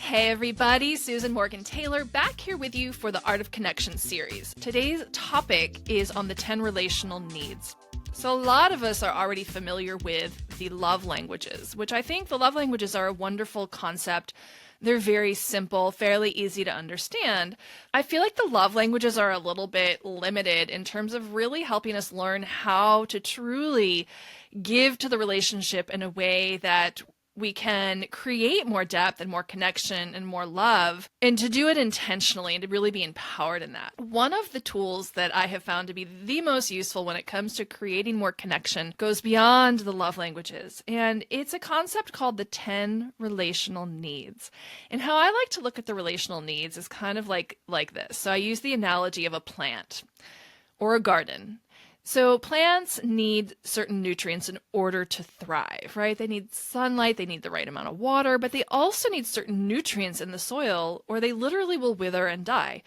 Hey everybody, Susan Morgan Taylor back here with you for the Art of Connection series. Today's topic is on the 10 relational needs. So a lot of us are already familiar with the love languages, which I think the love languages are a wonderful concept. They're very simple, fairly easy to understand. I feel like the love languages are a little bit limited in terms of really helping us learn how to truly give to the relationship in a way that we can create more depth and more connection and more love, and to do it intentionally and to really be empowered in that. One of the tools that I have found to be the most useful when it comes to creating more connection goes beyond the love languages, and it's a concept called the 10 relational needs. And how I like to look at the relational needs is kind of like this. So I use the analogy of a plant or a garden. So plants need certain nutrients in order to thrive, right? They need sunlight, they need the right amount of water, but they also need certain nutrients in the soil or they literally will wither and die.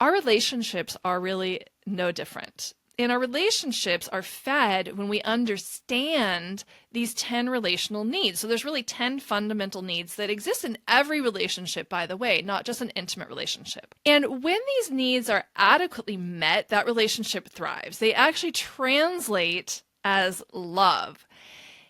Our relationships are really no different. And our relationships are fed when we understand these 10 relational needs. So there's really 10 fundamental needs that exist in every relationship, by the way, not just an intimate relationship. And when these needs are adequately met, that relationship thrives. They actually translate as love.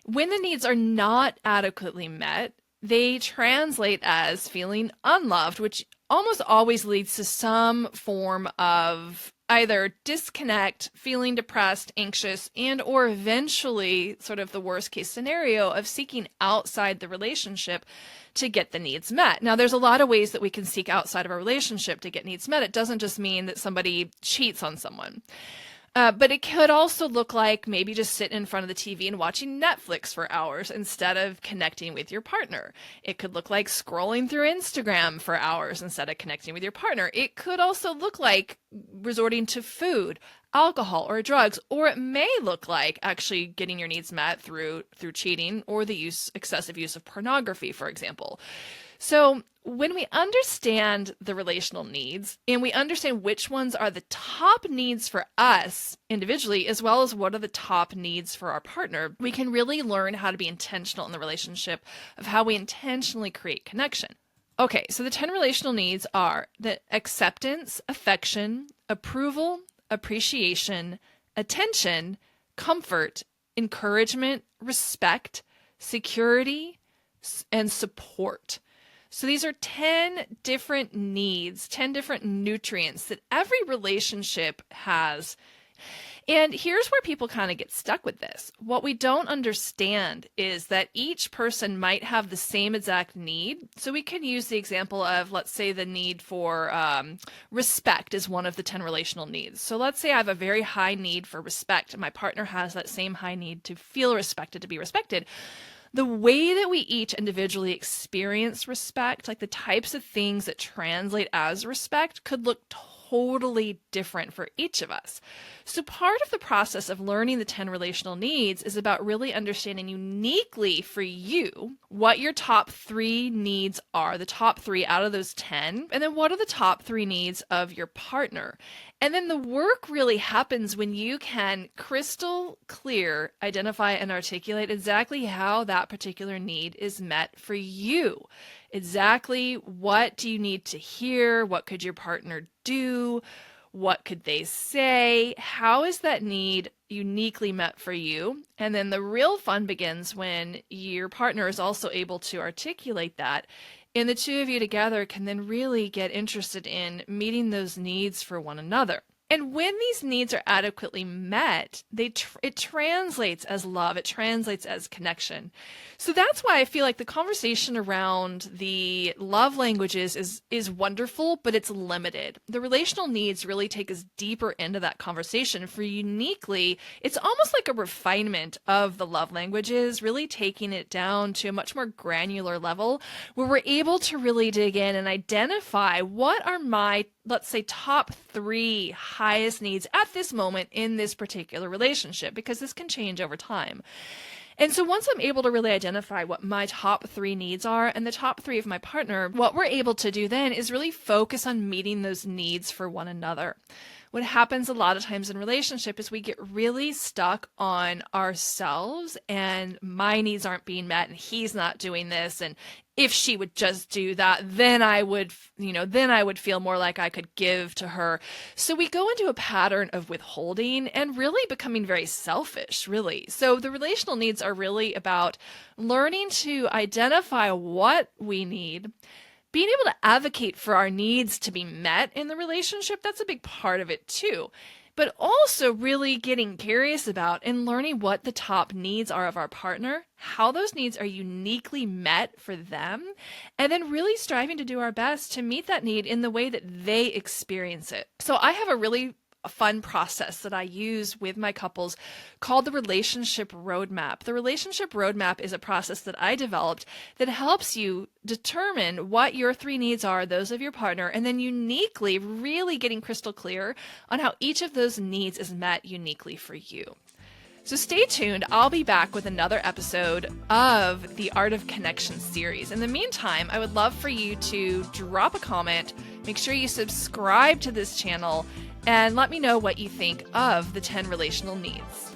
When the needs are not adequately met, they translate as feeling unloved, which almost always leads to some form of either disconnect, feeling depressed, anxious, and or eventually sort of the worst case scenario of seeking outside the relationship to get the needs met. Now, there's a lot of ways that we can seek outside of a relationship to get needs met. It doesn't just mean that somebody cheats on someone. But it could also look like maybe just sitting in front of the TV and watching Netflix for hours instead of connecting with your partner. It could look like scrolling through Instagram for hours instead of connecting with your partner. It could also look like resorting to food, alcohol, or drugs, or it may look like actually getting your needs met through cheating or the excessive use of pornography, for example. So when we understand the relational needs and we understand which ones are the top needs for us individually, as well as what are the top needs for our partner, we can really learn how to be intentional in the relationship of how we intentionally create connection. Okay, so the 10 relational needs are the acceptance, affection, approval, appreciation, attention, comfort, encouragement, respect, security, and support. So these are 10 different needs, 10 different nutrients that every relationship has. And here's where people kind of get stuck with this. What we don't understand is that each person might have the same exact need. So we can use the example of, let's say, the need for respect is one of the 10 relational needs. So let's say I have a very high need for respect, and my partner has that same high need to feel respected, to be respected. The way that we each individually experience respect, like the types of things that translate as respect, could look totally different for each of us. So part of the process of learning the 10 relational needs is about really understanding uniquely for you what your top 3 needs are, the top 3 out of those 10, and then what are the top 3 needs of your partner. And then the work really happens when you can crystal clear identify and articulate exactly how that particular need is met for you. Exactly what do you need to hear? What could your partner do? What could they say? How is that need uniquely met for you? And then the real fun begins when your partner is also able to articulate that. And the two of you together can then really get interested in meeting those needs for one another. And when these needs are adequately met, it translates as love. It translates as connection. So that's why I feel like the conversation around the love languages is wonderful, but it's limited. The relational needs really take us deeper into that conversation. For uniquely, it's almost like a refinement of the love languages, really taking it down to a much more granular level where we're able to really dig in and identify what are my, let's say, top 3 highest needs at this moment in this particular relationship, because this can change over time. And so once I'm able to really identify what my top 3 needs are and the top 3 of my partner, what we're able to do then is really focus on meeting those needs for one another. What happens a lot of times in relationship is we get really stuck on ourselves and my needs aren't being met and he's not doing this and if she would just do that, then I would feel more like I could give to her. So we go into a pattern of withholding and really becoming very selfish, really. So the relational needs are really about learning to identify what we need, being able to advocate for our needs to be met in the relationship. That's a big part of it too. But also really getting curious about and learning what the top needs are of our partner, how those needs are uniquely met for them, and then really striving to do our best to meet that need in the way that they experience it. So I have a really fun process that I use with my couples called the Relationship Roadmap. The Relationship Roadmap is a process that I developed that helps you determine what your 3 needs are, those of your partner, and then uniquely really getting crystal clear on how each of those needs is met uniquely for you. So stay tuned. I'll be back with another episode of the Art of Connection series. In the meantime, I would love for you to drop a comment, make sure you subscribe to this channel, and let me know what you think of the 10 relational needs.